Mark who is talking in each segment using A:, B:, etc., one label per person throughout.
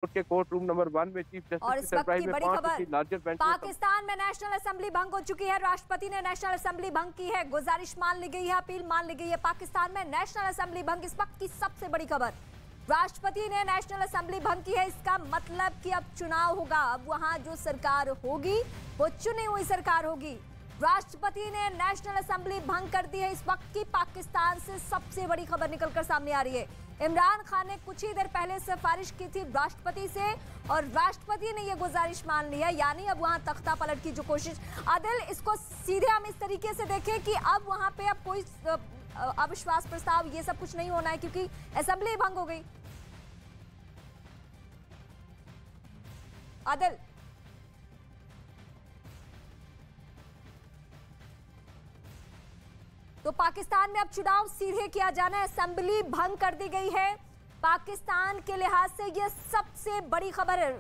A: के court room number 1 में chief
B: और
A: जस्टिस
B: इस वक्त की बड़ी खबर,
A: लार्जर बेंच
B: पाकिस्तान में नेशनल असेंबली भंग हो चुकी है। राष्ट्रपति ने नेशनल असेंबली भंग की है, गुजारिश मान ली गई है, अपील मान ली गई है। पाकिस्तान में नेशनल असेंबली भंग, इस वक्त की सबसे बड़ी खबर। राष्ट्रपति ने नेशनल असेंबली भंग की है, इसका मतलब कि अब चुनाव होगा। अब वहां जो सरकार होगी वो चुनी हुई सरकार होगी। राष्ट्रपति ने नेशनल असेंबली भंग कर दी है, इस वक्त की पाकिस्तान से सबसे बड़ी खबर निकलकर सामने आ रही है। इमरान खान ने कुछ ही देर पहले सिफारिश की थी राष्ट्रपति से और राष्ट्रपति ने यह गुजारिश मान ली है, यानी अब वहां तख्ता पलट की जो कोशिश। आदिल, इसको सीधे हम इस तरीके से देखें कि अब वहां पे अब कोई अविश्वास प्रस्ताव ये सब कुछ नहीं होना है क्योंकि असेंबली भंग हो गई। आदिल, तो पाकिस्तान में अब चुनाव सीधे किया जाना है, असेंबली भंग कर दी गई है। पाकिस्तान के लिहाज से यह सबसे बड़ी खबर है।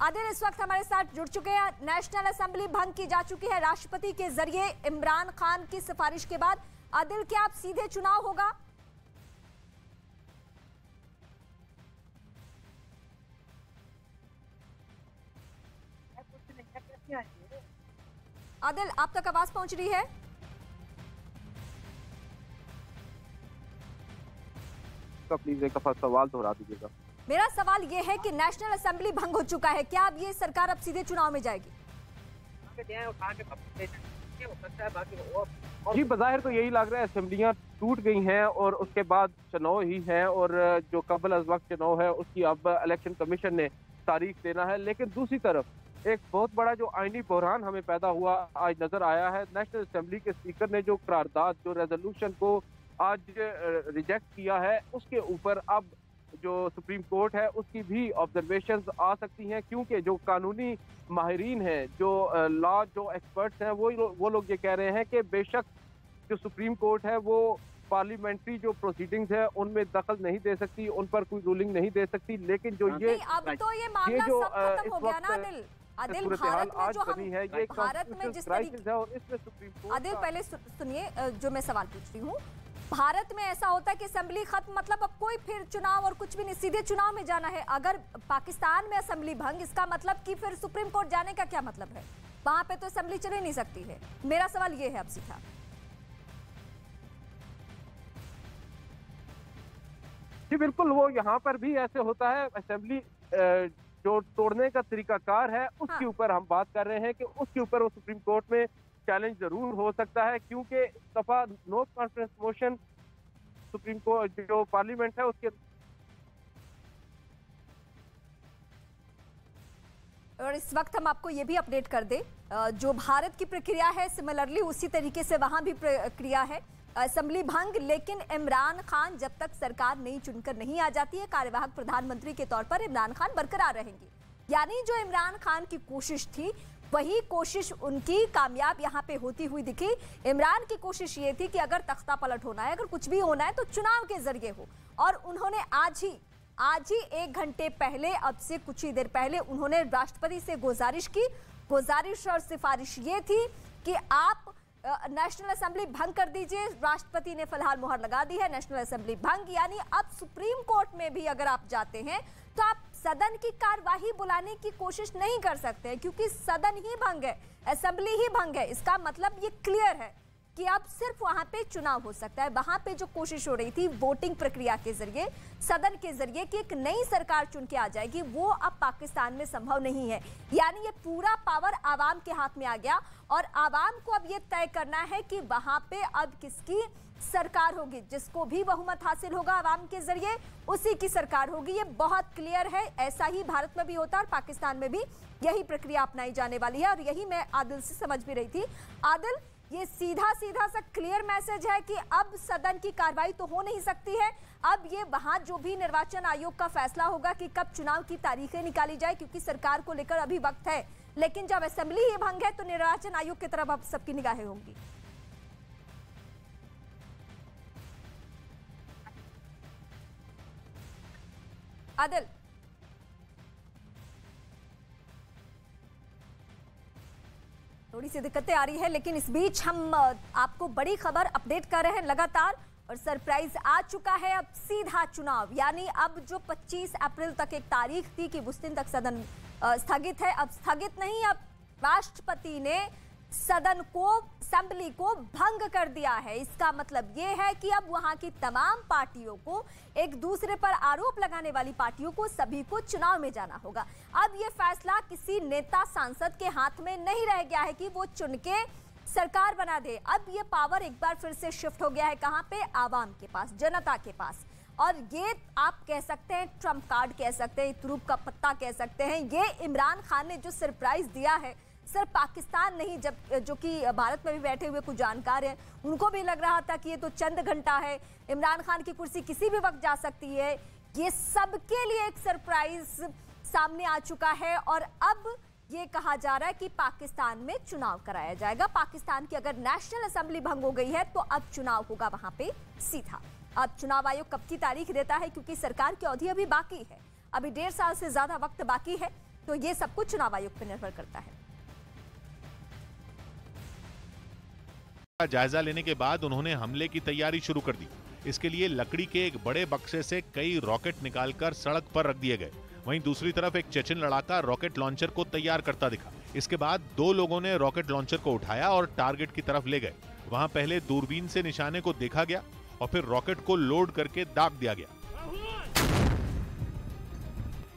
B: आदिल इस वक्त हमारे साथ जुड़ चुके हैं। नेशनल असेंबली भंग की जा चुकी है राष्ट्रपति के जरिए इमरान खान की सिफारिश के बाद। आदिल, क्या अब सीधे चुनाव होगा? आदिल, आप तक आवाज पहुंच रही है?
A: प्लीज एक दफा सवाल दोहरा दीजिएगा।
B: मेरा सवाल यह है कि नेशनल असेंबली भंग हो चुका है, क्या अब ये सरकार अब सीधे चुनाव में जाएगी?
A: जी, बज़ाहिर तो यही लग रहा है, असेंबलियां टूट गई हैं और उसके बाद चुनाव ही है और जो कबल अज़ वक्त चुनाव है उसकी अब इलेक्शन कमीशन ने तारीख देना है। लेकिन दूसरी तरफ एक बहुत बड़ा जो आईनी बहरान हमें पैदा हुआ आज नजर आया है। नेशनल असेंबली के स्पीकर ने जो करारदाद, जो रेजोल्यूशन को आज रिजेक्ट किया है, उसके ऊपर अब जो सुप्रीम कोर्ट है उसकी भी ऑब्जर्वेशंस आ सकती हैं, क्योंकि जो कानूनी माहिरीन हैं, जो लॉ जो एक्सपर्ट्स हैं, वो लोग ये कह रहे हैं कि बेशक जो सुप्रीम कोर्ट है वो पार्लियामेंट्री जो प्रोसीडिंग्स है उनमें दखल नहीं दे सकती, उन पर कोई रूलिंग नहीं दे सकती। लेकिन जो ये
B: अब तो ये मामला सब खत्म हो गया ना आदिल। आदिल, भारत में जो हम भारत में जिस तरीके
A: है और इसमें सुप्रीम कोर्ट,
B: आदिल पहले सुनिए जो मैं सवाल पूछ रही हूँ। भारत में ऐसा होता है कि असेंबली खत्म, मतलब अब कोई फिर चुनाव और कुछ भी नहीं, सीधे चुनाव में जाना है। अगर पाकिस्तान में असेंबली भंग, इसका मतलब कि फिर सुप्रीम कोर्ट जाने का क्या मतलब है? वहां पे तो असेंबली चल ही नहीं सकती है। मेरा सवाल ये है अब सीधा।
A: जी बिल्कुल, वो यहाँ पर भी ऐसे होता है। असेंबली जो तोड़ने का तरीकाकार है उसके ऊपर हम बात कर रहे हैं कि उसके ऊपर वो सुप्रीम कोर्ट में चैलेंज जरूर हो सकता है, क्योंकि दफा no confidence motion supreme court जो पार्लियामेंट है उसके।
B: और इस वक्त हम आपको ये भी अपडेट कर दें, जो भारत की प्रक्रिया है सिमिलरली उसी तरीके से वहां भी प्रक्रिया है, असेंबली भंग। लेकिन इमरान खान जब तक सरकार नई चुनकर नहीं आ जाती है, कार्यवाहक प्रधानमंत्री के तौर पर इमरान खान बरकरार रहेंगे। यानी जो इमरान खान की कोशिश थी वही कोशिश उनकी कामयाब यहाँ पे होती हुई दिखी। इमरान की कोशिश ये थी कि अगर तख्ता पलट होना है, अगर कुछ भी होना है तो चुनाव के जरिए हो। और उन्होंने आज ही 1 घंटे पहले, अब से कुछ ही देर पहले, उन्होंने राष्ट्रपति से गुजारिश की। गुजारिश और सिफारिश ये थी कि आप नेशनल असेंबली भंग कर दीजिए। राष्ट्रपति ने फिलहाल मुहर लगा दी है, नेशनल असेंबली भंग। यानी अब सुप्रीम कोर्ट में भी अगर आप जाते हैं तो आप सदन की कार्यवाही बुलाने की कोशिश नहीं कर सकते हैं, क्योंकि सदन ही भंग है, असेंबली ही भंग है। इसका मतलब ये क्लियर है कि अब सिर्फ वहां पे चुनाव हो सकता है। वहां पे जो कोशिश हो रही थी वोटिंग प्रक्रिया के जरिए, सदन के जरिए कि एक नई सरकार चुन के आ जाएगी, वो अब पाकिस्तान में संभव नहीं है। यानी ये पूरा पावर आवाम के हाथ में आ गया और आवाम को अब ये तय करना है कि वहां पे अब किसकी सरकार होगी। जिसको भी बहुमत हासिल होगा आवाम के जरिए उसी की सरकार होगी। ये बहुत क्लियर है। ऐसा ही भारत में भी होता है और पाकिस्तान में भी यही प्रक्रिया अपनाई जाने वाली है। और यही मैं आदिल से समझ भी रही थी। आदिल, ये सीधा सा क्लियर मैसेज है कि अब सदन की कार्रवाई तो हो नहीं सकती है। अब ये वहां जो भी निर्वाचन आयोग का फैसला होगा कि कब चुनाव की तारीखें निकाली जाए, क्योंकि सरकार को लेकर अभी वक्त है। लेकिन जब असेंबली ही भंग है तो निर्वाचन आयोग की तरफ अब सबकी निगाहें होंगी। आदिल, थोड़ी सी दिक्कतें आ रही है, लेकिन इस बीच हम आपको बड़ी खबर अपडेट कर रहे हैं लगातार। और सरप्राइज आ चुका है। अब सीधा चुनाव, यानी अब जो 25 अप्रैल तक एक तारीख थी कि उस दिन तक सदन स्थगित है, अब स्थगित नहीं, अब राष्ट्रपति ने सदन को, असेंबली को भंग कर दिया है। इसका मतलब यह है कि अब वहां की तमाम पार्टियों को, एक दूसरे पर आरोप लगाने वाली पार्टियों को, सभी को चुनाव में जाना होगा। अब यह फैसला किसी नेता सांसद के हाथ में नहीं रह गया है कि वो चुन के सरकार बना दे। अब ये पावर एक बार फिर से शिफ्ट हो गया है कहां पे? आवाम के पास, जनता के पास। और ये आप कह सकते हैं ट्रम्प कार्ड कह सकते हैं, तुरुप का पत्ता कह सकते हैं। ये इमरान खान ने जो सरप्राइज दिया है, सिर्फ पाकिस्तान नहीं, जब जो कि भारत में भी बैठे हुए कुछ जानकार हैं, उनको भी लग रहा था कि ये तो चंद घंटा है, इमरान खान की कुर्सी किसी भी वक्त जा सकती है। ये सबके लिए एक सरप्राइज सामने आ चुका है और अब ये कहा जा रहा है कि पाकिस्तान में चुनाव कराया जाएगा। पाकिस्तान की अगर नेशनल असेंबली भंग हो गई है तो अब चुनाव होगा वहां पे सीधा। अब चुनाव आयोग कब की तारीख देता है, क्योंकि सरकार की अवधि अभी बाकी है, अभी 1.5 साल से ज्यादा वक्त बाकी है, तो ये सब कुछ चुनाव आयोग पर निर्भर करता है।
C: जायजा लेने के बाद उन्होंने हमले की तैयारी शुरू कर दी। इसके लिए लकड़ी के एक बड़े बक्से से कई रॉकेट निकालकर सड़क पर रख दिए गए। वहीं दूसरी तरफ एक चेचन लड़ाका रॉकेट लॉन्चर को तैयार करता दिखा। इसके बाद 2 लोगों ने रॉकेट लॉन्चर को उठाया और टारगेट की तरफ ले गए। वहां पहले दूरबीन से निशाने को देखा गया और फिर रॉकेट को लोड करके दाग दिया गया।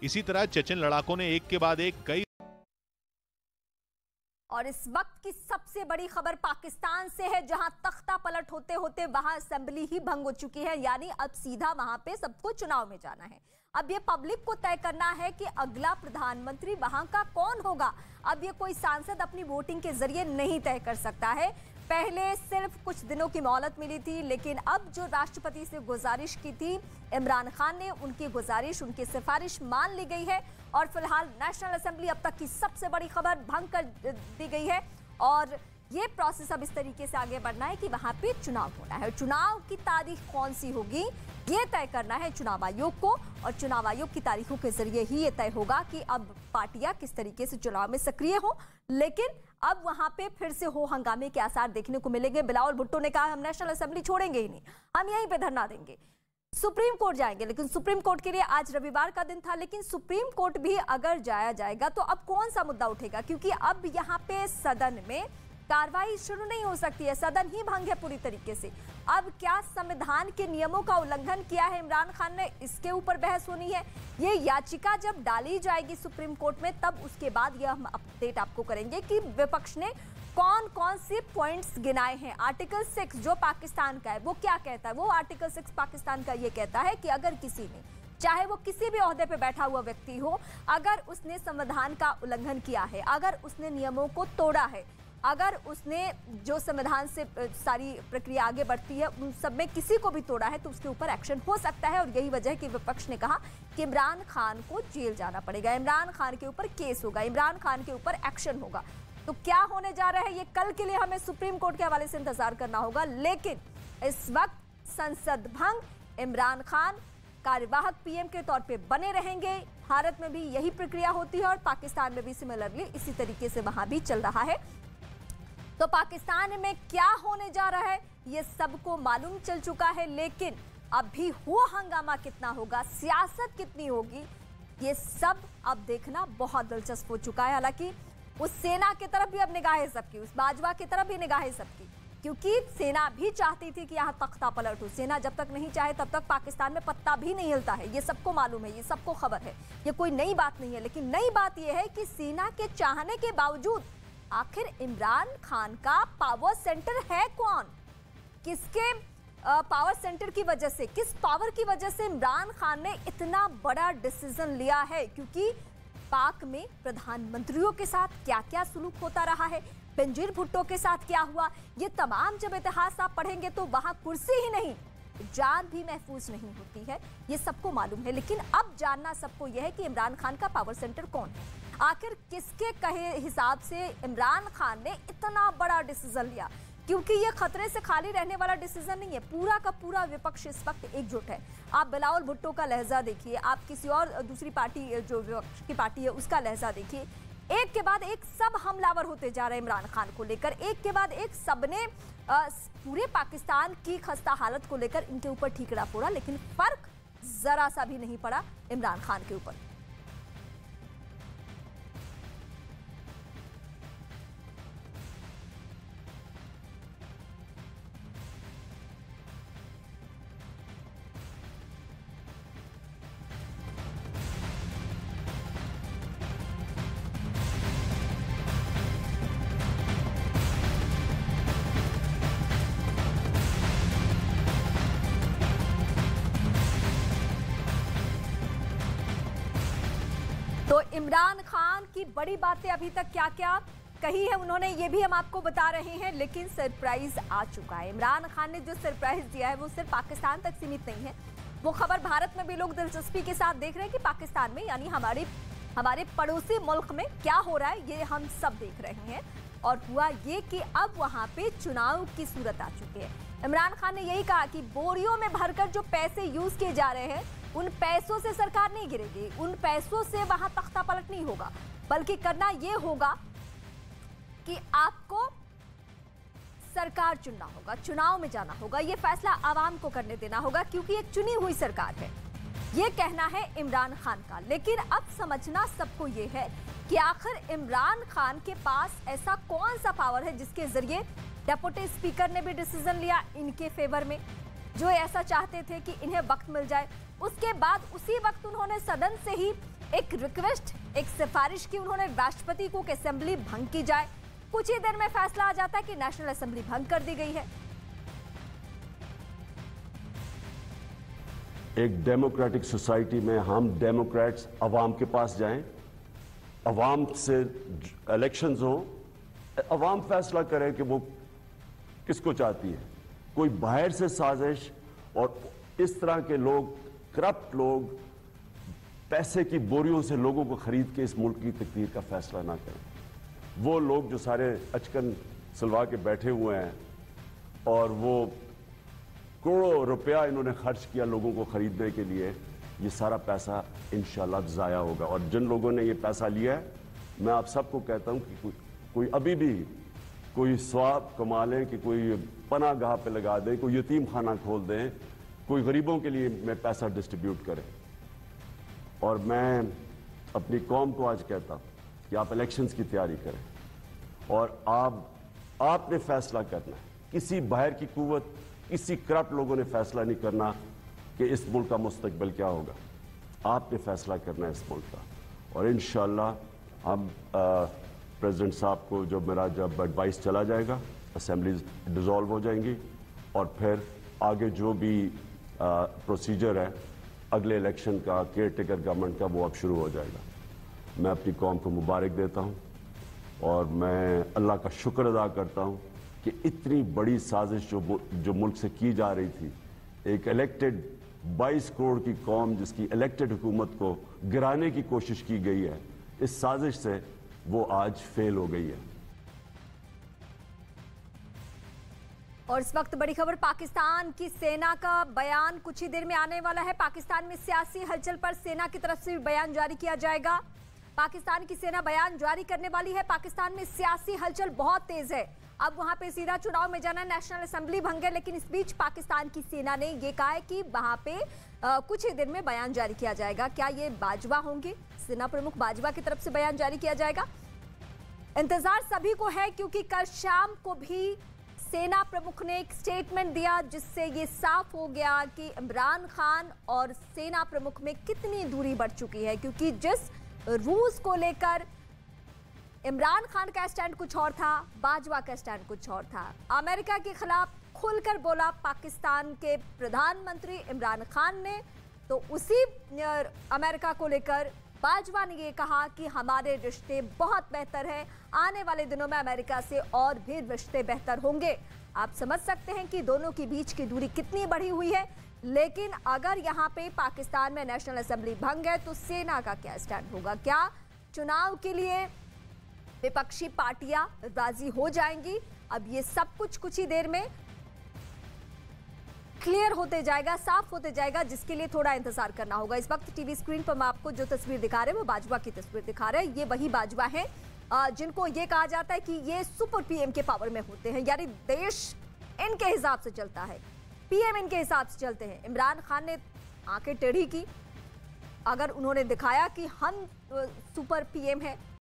C: इसी तरह चेचन लड़ाकों ने एक के बाद एक कई।
B: और इस वक्त की सबसे बड़ी खबर पाकिस्तान से है, जहां तख्ता पलट होते होते वहां असेंबली ही भंग हो चुकी है, यानी अब सीधा वहां पे सबको चुनाव में जाना है। अब ये पब्लिक को तय करना है कि अगला प्रधानमंत्री वहां का कौन होगा। अब ये कोई सांसद अपनी वोटिंग के जरिए नहीं तय कर सकता है। पहले सिर्फ कुछ दिनों की मोहलत मिली थी, लेकिन अब जो राष्ट्रपति से गुजारिश की थी इमरान खान ने, उनकी गुजारिश, उनकी सिफारिश मान ली गई है और फिलहाल नेशनल असेंबली अब तक की सबसे बड़ी खबर भंग कर दी गई है। और ये प्रोसेस अब इस तरीके से आगे बढ़ना है कि वहां पे चुनाव होना है। चुनाव की तारीख कौन सी होगी ये तय करना है चुनाव आयोग को, और चुनाव आयोग की तारीखों के जरिए ही ये तय होगा कि अब पार्टियां किस तरीके से चुनाव में सक्रिय हो। लेकिन अब वहां पे फिर से हो हंगामे के आसार देखने को मिलेंगे। बिलावल भुट्टो ने कहा हम नेशनल असेंबली छोड़ेंगे ही नहीं, हम यहीं पे धरना देंगे, सुप्रीम कोर्ट जाएंगे। लेकिन सुप्रीम कोर्ट के लिए आज रविवार का दिन था, लेकिन सुप्रीम कोर्ट भी अगर जाया जाएगा तो अब कौन सा मुद्दा उठेगा, क्योंकि अब यहाँ पे सदन में कार्रवाई शुरू नहीं हो सकती है, सदन ही भंग है पूरी तरीके से। अब क्या संविधान के नियमों का उल्लंघन किया है इमरान खान ने, इसके ऊपर बहस होनी है। ये याचिका जब डाली जाएगी सुप्रीम कोर्ट में, तब उसके बाद यह हम अपडेट आपको करेंगे कि विपक्ष ने कौन कौन से पॉइंट्स गिनाए हैं। आर्टिकल 6 जो पाकिस्तान का है वो क्या कहता है? वो आर्टिकल 6 पाकिस्तान का ये कहता है कि अगर किसी ने, चाहे वो किसी भी ओहदे पे बैठा हुआ व्यक्ति हो, अगर उसने संविधान का उल्लंघन किया है, अगर उसने नियमों को तोड़ा है, अगर उसने जो संविधान से सारी प्रक्रिया आगे बढ़ती है उन सब में किसी को भी तोड़ा है, तो उसके ऊपर एक्शन हो सकता है। और यही वजह है कि विपक्ष ने कहा कि इमरान खान को जेल जाना पड़ेगा, इमरान खान के ऊपर केस होगा, इमरान खान के ऊपर एक्शन होगा। तो क्या होने जा रहा है ये कल के लिए हमें सुप्रीम कोर्ट के हवाले से इंतजार करना होगा। लेकिन इस वक्त संसद भंग, इमरान खान कार्यवाहक पीएम के तौर पे बने रहेंगे। भारत में भी यही प्रक्रिया होती है और पाकिस्तान में भी सिमिलरली इसी तरीके से वहां भी चल रहा है। तो पाकिस्तान में क्या होने जा रहा है ये सबको मालूम चल चुका है, लेकिन अभी हो हंगामा कितना होगा, सियासत कितनी होगी, ये सब अब देखना बहुत दिलचस्प हो चुका है। हालांकि उस सेना की तरफ भी अब निगाहें सबकी, उस बाजवा की तरफ भी निगाहें सबकी, क्योंकि सेना भी चाहती थी कि यहाँ तख्ता पलट हो। सेना जब तक नहीं चाहे तब तक पाकिस्तान में पत्ता भी नहीं हिलता है, ये सबको मालूम है, ये सबको खबर है, ये कोई नई बात नहीं है। लेकिन नई बात यह है कि सेना के चाहने के बावजूद आखिर इमरान खान का पावर सेंटर है कौन, किसके पावर सेंटर की वजह से, किस पावर की वजह से इमरान खान ने इतना बड़ा डिसीजन लिया है। क्योंकि पाक में प्रधानमंत्रियों के साथ क्या क्या सुलूक होता रहा है, बेनजीर भुट्टो के साथ क्या हुआ, ये तमाम जब इतिहास आप पढ़ेंगे तो वहां कुर्सी ही नहीं, जान भी महफूज नहीं होती है, ये सबको मालूम है। लेकिन अब जानना सबको यह है कि इमरान खान का पावर सेंटर कौन है, आखिर किसके कहे हिसाब से इमरान खान ने इतना बड़ा डिसीजन लिया। क्योंकि ये खतरे से खाली रहने वाला डिसीजन नहीं है, पूरा का पूरा विपक्ष इस वक्त एकजुट है। आप बिलावल भुट्टो का लहजा देखिए, आप किसी और दूसरी पार्टी जो विपक्ष की पार्टी है उसका लहजा देखिए, एक के बाद एक सब हमलावर होते जा रहे हैं इमरान खान को लेकर, एक के बाद एक सबने पूरे पाकिस्तान की खस्ता हालत को लेकर इनके ऊपर ठीकरा फोड़ा, लेकिन फर्क जरा सा भी नहीं पड़ा इमरान खान के ऊपर। तो इमरान खान की बड़ी बातें अभी तक क्या क्या कही है उन्होंने, ये भी हम आपको बता रहे हैं, लेकिन सरप्राइज आ चुका है। इमरान खान ने जो सरप्राइज दिया है वो सिर्फ पाकिस्तान तक सीमित नहीं है, वो खबर भारत में भी लोग दिलचस्पी के साथ देख रहे हैं कि पाकिस्तान में यानी हमारे पड़ोसी मुल्क में क्या हो रहा है, ये हम सब देख रहे हैं। और हुआ ये कि अब वहां पे चुनाव की सूरत आ चुकी है। इमरान खान ने यही कहा कि बोरियों में भरकर जो पैसे यूज किए जा रहे हैं उन पैसों से सरकार नहीं गिरेगी, उन पैसों से वहां तख्ता पलट नहीं होगा, बल्कि करना यह होगा कि आपको सरकार चुनना होगा, चुनाव में जाना होगा, यह फैसला आवाम को करने देना होगा, क्योंकि एक चुनी हुई सरकार है। यह कहना है इमरान खान का। लेकिन अब समझना सबको यह है कि आखिर इमरान खान के पास ऐसा कौन सा पावर है जिसके जरिए डेप्यूटी स्पीकर ने भी डिसीजन लिया इनके फेवर में, जो ऐसा चाहते थे कि इन्हें वक्त मिल जाए। उसके बाद उसी वक्त उन्होंने सदन से ही एक रिक्वेस्ट, एक सिफारिश की उन्होंने राष्ट्रपति को कि असेंबली भंग की जाए। कुछ ही देर में फैसला आ जाता है कि नेशनल असेंबली भंग कर दी गई है।
D: एक डेमोक्रेटिक सोसाइटी में हम डेमोक्रेट्स अवाम के पास जाएं, अवाम से इलेक्शंस हो, अवाम फैसला करे कि वो किसको चाहती है। कोई बाहर से साजिश और इस तरह के लोग, करप्ट लोग, पैसे की बोरियों से लोगों को खरीद के इस मुल्क की तकदीर का फैसला ना करें। वो लोग जो सारे अचकन सलवा के बैठे हुए हैं और वो करोड़ों रुपया इन्होंने खर्च किया लोगों को खरीदने के लिए, ये सारा पैसा इंशाल्लाह ज़ाया होगा। और जिन लोगों ने ये पैसा लिया है, मैं आप सबको कहता हूं कि कोई अभी भी कोई स्वाब कमा लें, कि कोई पनाह गाह पे लगा दें, कोई यतीम खाना खोल दें, कोई गरीबों के लिए मैं पैसा डिस्ट्रीब्यूट करें। और मैं अपनी कौम को आज कहता हूं कि आप इलेक्शंस की तैयारी करें और आपने फैसला करना है। किसी बाहर की कुव्वत, किसी करप्ट लोगों ने फैसला नहीं करना कि इस मुल्क का मुस्तकबिल क्या होगा। आपने फैसला करना है इस मुल्क का। और इंशाअल्लाह हम प्रेसिडेंट साहब को जब एडवाइस चला जाएगा, असेंबलीज डिसॉल्व हो जाएंगी और फिर आगे जो भी प्रोसीजर है अगले इलेक्शन का, केयर टेकर गवर्नमेंट का, वो अब शुरू हो जाएगा। मैं अपनी कौम को मुबारक देता हूँ और मैं अल्लाह का शुक्र अदा करता हूँ कि इतनी बड़ी साजिश जो मुल्क से की जा रही थी, एक इलेक्टेड 22 करोड़ की कौम जिसकी इलेक्टेड हुकूमत को गिराने की कोशिश की गई है, इस साजिश से वो आज फेल हो गई है।
B: और इस वक्त बड़ी खबर, पाकिस्तान की सेना का बयान कुछ ही देर में आने वाला है। पाकिस्तान में सियासी हलचल पर सेना की तरफ से बयान जारी किया जाएगा। पाकिस्तान की सेना बयान जारी करने वाली है। पाकिस्तान में सियासी हलचल बहुत तेज है। अब वहां पे सीधा चुनाव में जाना, नेशनल असेंबली भंग है, लेकिन इस बीच पाकिस्तान की सेना ने यह कहा है कि वहां पे कुछ ही दिन में बयान जारी किया जाएगा। क्या ये बाजवा होंगे? सेना प्रमुख बाजवा की तरफ से बयान जारी किया जाएगा। इंतजार सभी को है, क्योंकि कल शाम को भी सेना प्रमुख ने एक स्टेटमेंट दिया जिससे ये साफ हो गया कि इमरान खान और सेना प्रमुख में कितनी दूरी बढ़ चुकी है। क्योंकि जिस रूस को लेकर इमरान खान का स्टैंड कुछ और था, बाजवा का स्टैंड कुछ और था। अमेरिका के खिलाफ खुलकर बोला पाकिस्तान के प्रधानमंत्री इमरान खान ने, तो उसी अमेरिका को लेकर बाजवा ने ये कहा कि हमारे रिश्ते बहुत बेहतर हैं, आने वाले दिनों में अमेरिका से और भी रिश्ते बेहतर होंगे। आप समझ सकते हैं कि दोनों के बीच की दूरी कितनी बढ़ी हुई है। लेकिन अगर यहाँ पे पाकिस्तान में नेशनल असेंबली भंग है तो सेना का क्या स्टैंड होगा? क्या चुनाव के लिए विपक्षी पार्टियां राजी हो जाएंगी? अब ये सब कुछ ही देर में क्लियर होते जाएगा, साफ होते जाएगा, जिसके लिए थोड़ा इंतजार करना होगा। इस वक्त टीवी स्क्रीन पर मैं आपको जो तस्वीर दिखा रहे हैं वो बाजवा की तस्वीर दिखा रहे हैं। ये वही बाजवा है जिनको ये कहा जाता है कि ये सुपर पीएम के पावर में होते हैं, यानी देश इनके हिसाब से चलता है, पीएम इनके हिसाब से चलते हैं। इमरान खान ने आंखें टेढ़ी की अगर उन्होंने दिखाया कि हम सुपर पीएम है,